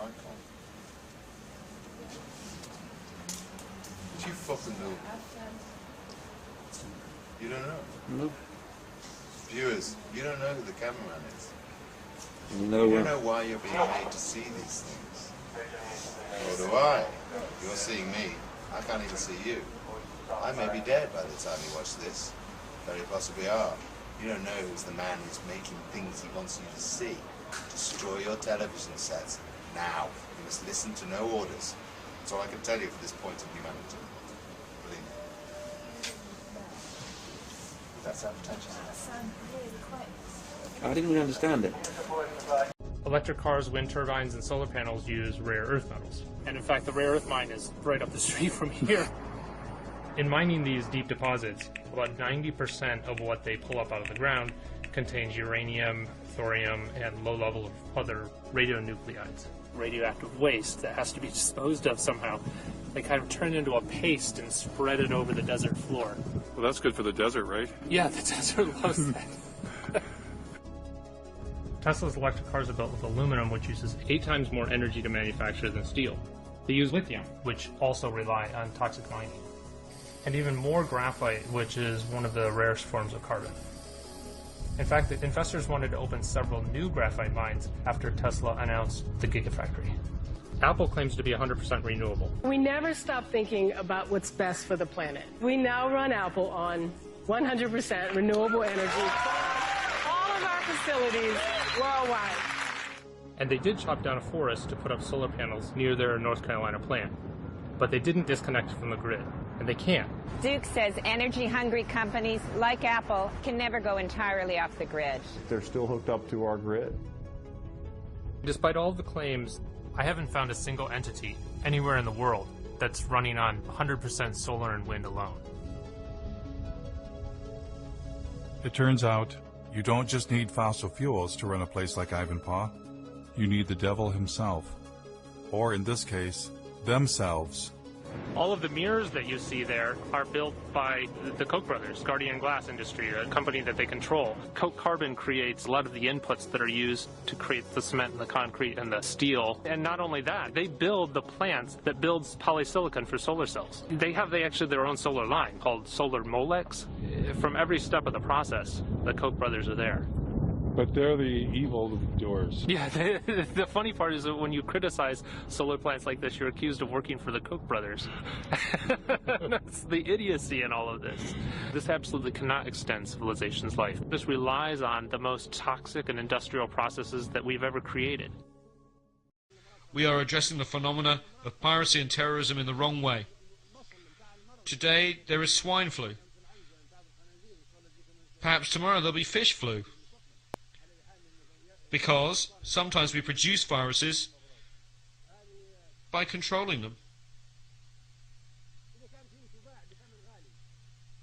can't. Did you fucking know? You don't know? Nope. Viewers, you don't know who the cameraman is. No. You don't know why you're being made to see these things. Nor do I. You're seeing me. I can't even see you. I may be dead by the time you watch this. Very possibly are. You don't know who's the man who's making things he wants you to see. Destroy your television sets. Now. You must listen to no orders. That's all I can tell you for this point of humanity. Believe me. That's advertising. I didn't really understand it. Electric cars, wind turbines, and solar panels use rare earth metals. And in fact, the rare earth mine is right up the street from here. In mining these deep deposits, about 90% of what they pull up out of the ground contains uranium, thorium, and low level of other radionuclides. Radioactive waste that has to be disposed of somehow. They kind of turn it into a paste and spread it over the desert floor. Well, that's good for the desert, right? Yeah, the desert loves that. Tesla's electric cars are built with aluminum, which uses 8 times more energy to manufacture than steel. They use lithium, which also rely on toxic mining. And even more graphite, which is one of the rarest forms of carbon. In fact, the investors wanted to open several new graphite mines after Tesla announced the Gigafactory. Apple claims to be 100% renewable. We never stop thinking about what's best for the planet. We now run Apple on 100% renewable energy. All of our facilities worldwide. And they did chop down a forest to put up solar panels near their North Carolina plant. But they didn't disconnect from the grid, and they can't. Duke says energy-hungry companies like Apple can never go entirely off the grid. They're still hooked up to our grid. Despite all the claims, I haven't found a single entity anywhere in the world that's running on 100% solar and wind alone. It turns out, you don't just need fossil fuels to run a place like Ivanpah. You need the devil himself. Or in this case, themselves. All of the mirrors that you see there are built by the Koch brothers, Guardian Glass Industry, a company that they control. Koch Carbon creates a lot of the inputs that are used to create the cement and the concrete and the steel. And not only that, they build the plants that builds polysilicon for solar cells. They have actually their own solar line called Solar Molex. From every step of the process, the Koch brothers are there. But they're the evil doers. Yeah, the funny part is that when you criticize solar plants like this, you're accused of working for the Koch brothers. That's the idiocy in all of this. This absolutely cannot extend civilization's life. This relies on the most toxic and industrial processes that we've ever created. We are addressing the phenomena of piracy and terrorism in the wrong way. Today, there is swine flu. Perhaps tomorrow there'll be fish flu. Because sometimes we produce viruses by controlling them.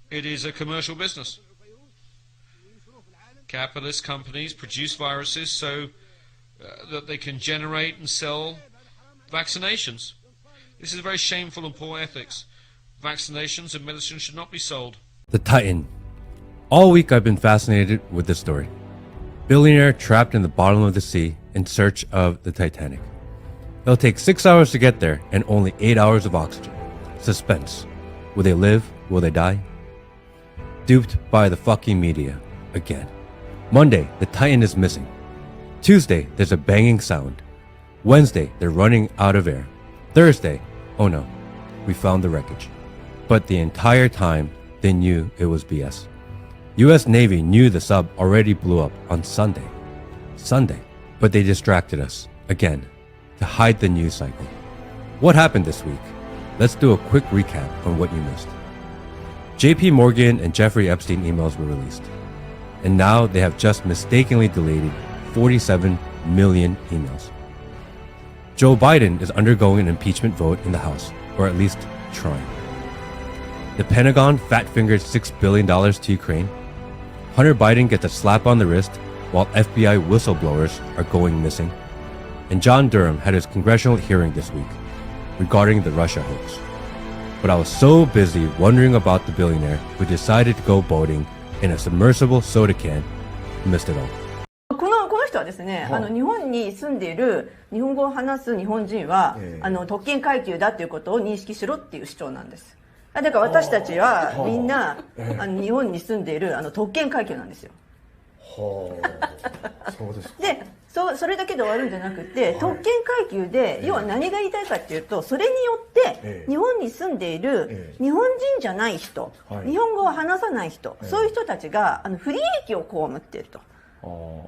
It is a commercial business. Capitalist companies produce viruses so that they can generate and sell vaccinations. This is very shameful and poor ethics. Vaccinations and medicine should not be sold. The Titan. All week I've been fascinated with this story. Billionaire trapped in the bottom of the sea in search of the Titanic. It'll take 6 hours to get there and only 8 hours of oxygen. Suspense. Will they live? Will they die? Duped by the fucking media. Again. Monday, the Titan is missing. Tuesday, there's a banging sound. Wednesday, they're running out of air. Thursday, oh no, we found the wreckage. But the entire time, they knew it was BS. US Navy knew the sub already blew up on Sunday, but they distracted us, again, to hide the news cycle. What happened this week? Let's do a quick recap on what you missed. JP Morgan and Jeffrey Epstein emails were released, and now they have just mistakenly deleted 47 million emails. Joe Biden is undergoing an impeachment vote in the House, or at least trying. The Pentagon fat-fingered $6 billion to Ukraine. Hunter Biden gets a slap on the wrist while FBI whistleblowers are going missing. And John Durham had his congressional hearing this week regarding the Russia hoax. But I was so busy wondering about the billionaire who decided to go boating in a submersible soda can, missed it all. この人ははですね、日本に住んでいる日本語を話す日本人は、特権階級だということを認識しろっていう主張なんです。だから私たちはみんな、日本に住んでいる特権階級なんですよ。そうですか。で、それだけで終わるんじゃなくて、特権階級で、要は何が言いたいかっていうと、それによって日本に住んでいる日本人じゃない人、日本語を話さない人、そういう人たちが不利益を被っていると。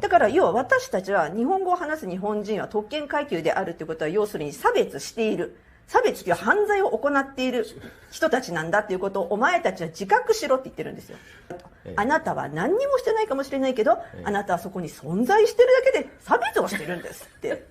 だから要は私たちは日本語を話す日本人は特権階級であるということは、要するに差別している。差別という犯罪を行っている人たちなんだということをお前たちは自覚しろって言ってるんですよ。あなたは何にもしてないかもしれないけど、あなたはそこに存在してるだけで差別をしてるんですって。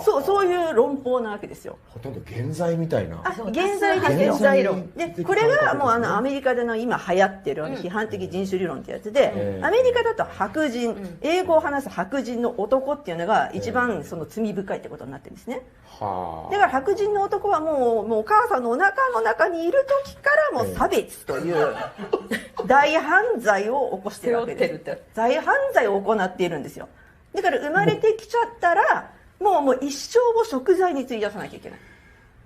そういう論法なわけですよ。ほとんど現在みたいな。現在ですよ。現在論。で、これがもうアメリカでの今流行ってる批判的人種理論ってやつで、アメリカだと白人、英語を話す白人の男っていうのが一番その罪深いってことになってるんですね。だから白人の男はもうお母さんのお腹の中にいる時からもう差別という大犯罪を起こしてるわけです。大犯罪を行っているんですよ。だから生まれてきちゃったらもう一生を贖罪に費やさなきゃいけない。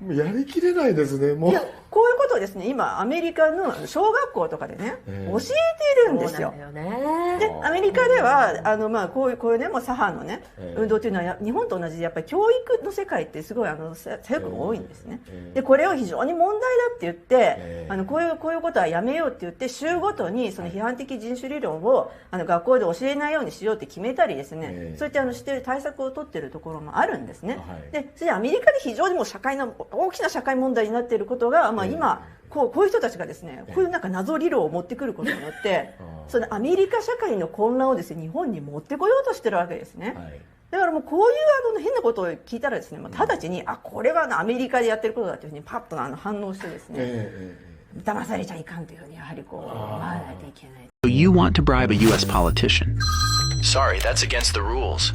もうやりきれないですね。もういや、こういうことをですね、今アメリカの小学校とかでね、教えているんですよ。で、アメリカではこういうね、もう左派のね、運動というのは日本と同じでやっぱり教育の世界ってすごい左翼が多いんですね。で、これを非常に問題だって言って、こういうことはやめようって言って、州ごとにその批判的人種理論を学校で教えないようにしようって決めたりですね、そういったしている対策を取っているところもあるんですね。で、それでアメリカで非常にもう大きな社会問題になっていることが、今こういう人たちがですね、こういうなんか謎理論を持ってくることによってそのアメリカ社会の混乱をですね、日本に持ってこようとしてるわけですね。だからもうこういう変なことを聞いたらですね、直ちにこれはアメリカでやってることだというふうにパッと反応してですね、騙されちゃいかんというふうにやはりこう思わないといけない。 You want to bribe a U.S. politician. Sorry, that's against the rules.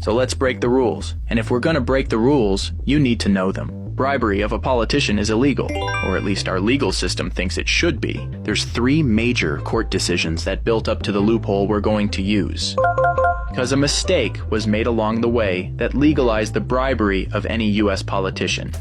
So let's break the rules. And if we're gonna break the rules, you need to know them. Bribery of a politician is illegal, or at least our legal system thinks it should be. There's 3 major court decisions that built up to the loophole we're going to use. Because a mistake was made along the way that legalized the bribery of any U.S. politician.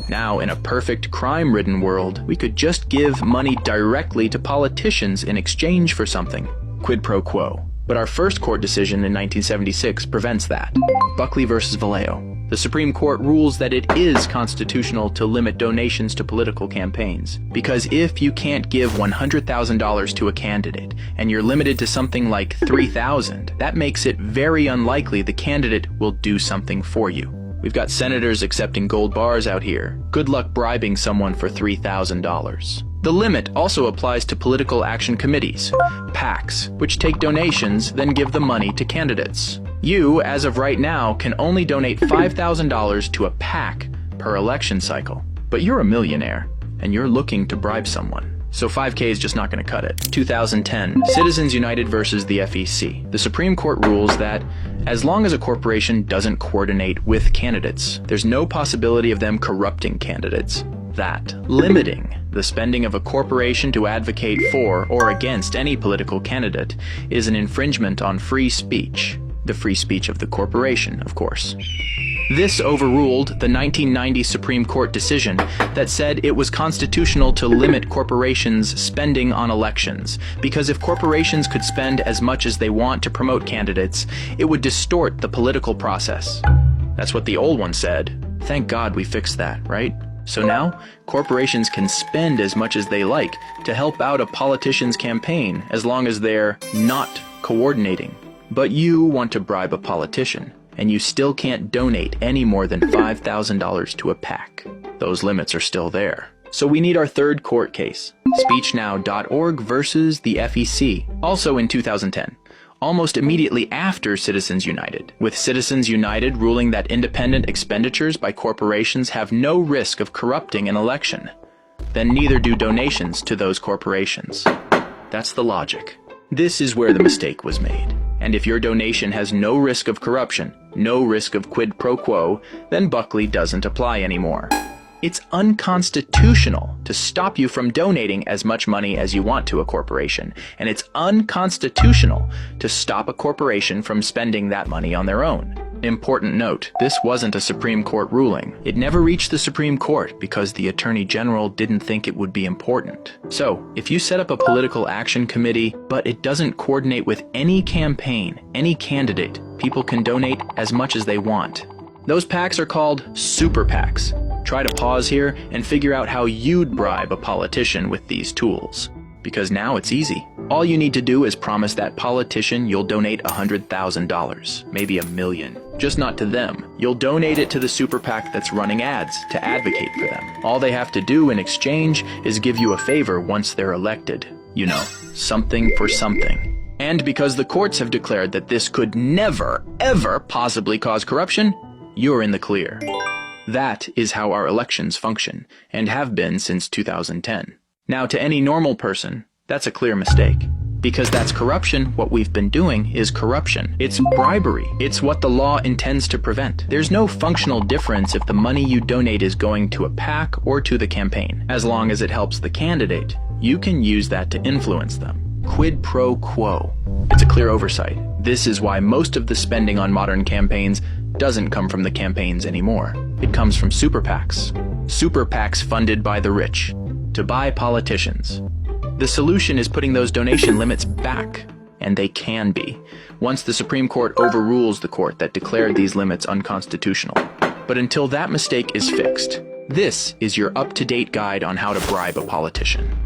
Now, in a perfect crime-ridden world, we could just give money directly to politicians in exchange for something. Quid pro quo. But our first court decision in 1976 prevents that. Buckley versus Vallejo. The Supreme Court rules that it is constitutional to limit donations to political campaigns. Because if you can't give $100,000 to a candidate, and you're limited to something like $3,000, that makes it very unlikely the candidate will do something for you. We've got senators accepting gold bars out here. Good luck bribing someone for $3,000. The limit also applies to political action committees, PACs, which take donations, then give the money to candidates. You, as of right now, can only donate $5,000 to a PAC per election cycle. But you're a millionaire, and you're looking to bribe someone. So 5K is just not going to cut it. 2010, Citizens United versus the FEC. The Supreme Court rules that as long as a corporation doesn't coordinate with candidates, there's no possibility of them corrupting candidates. That limiting the spending of a corporation to advocate for or against any political candidate is an infringement on free speech. The free speech of the corporation, of course. This overruled the 1990 Supreme Court decision that said it was constitutional to limit corporations' spending on elections, because if corporations could spend as much as they want to promote candidates, it would distort the political process. That's what the old one said. Thank God we fixed that, right? So now, corporations can spend as much as they like to help out a politician's campaign as long as they're not coordinating. But you want to bribe a politician, and you still can't donate any more than $5,000 to a PAC. Those limits are still there. So we need our third court case, SpeechNow.org versus the FEC, also in 2010. Almost immediately after Citizens United, with Citizens United ruling that independent expenditures by corporations have no risk of corrupting an election. Then neither do donations to those corporations. That's the logic. This is where the mistake was made. And if your donation has no risk of corruption, no risk of quid pro quo, then Buckley doesn't apply anymore. It's unconstitutional to stop you from donating as much money as you want to a corporation, and it's unconstitutional to stop a corporation from spending that money on their own. Important note, this wasn't a Supreme Court ruling. It never reached the Supreme Court because the Attorney General didn't think it would be important. So, if you set up a political action committee, but it doesn't coordinate with any campaign, any candidate, people can donate as much as they want. Those PACs are called super PACs. Try to pause here and figure out how you'd bribe a politician with these tools. Because now it's easy. All you need to do is promise that politician you'll donate $100,000, maybe $1 million. Just not to them. You'll donate it to the super PAC that's running ads to advocate for them. All they have to do in exchange is give you a favor once they're elected. You know, something for something. And because the courts have declared that this could never, ever possibly cause corruption, you're in the clear. That is how our elections function, and have been since 2010. Now, to any normal person, that's a clear mistake. Because that's corruption, what we've been doing is corruption. It's bribery. It's what the law intends to prevent. There's no functional difference if the money you donate is going to a PAC or to the campaign. As long as it helps the candidate, you can use that to influence them. Quid pro quo. It's a clear oversight. This is why most of the spending on modern campaigns doesn't come from the campaigns anymore. It comes from super PACs. Super PACs funded by the rich to buy politicians. The solution is putting those donation limits back, and they can be, once the Supreme Court overrules the court that declared these limits unconstitutional. But until that mistake is fixed, this is your up-to-date guide on how to bribe a politician.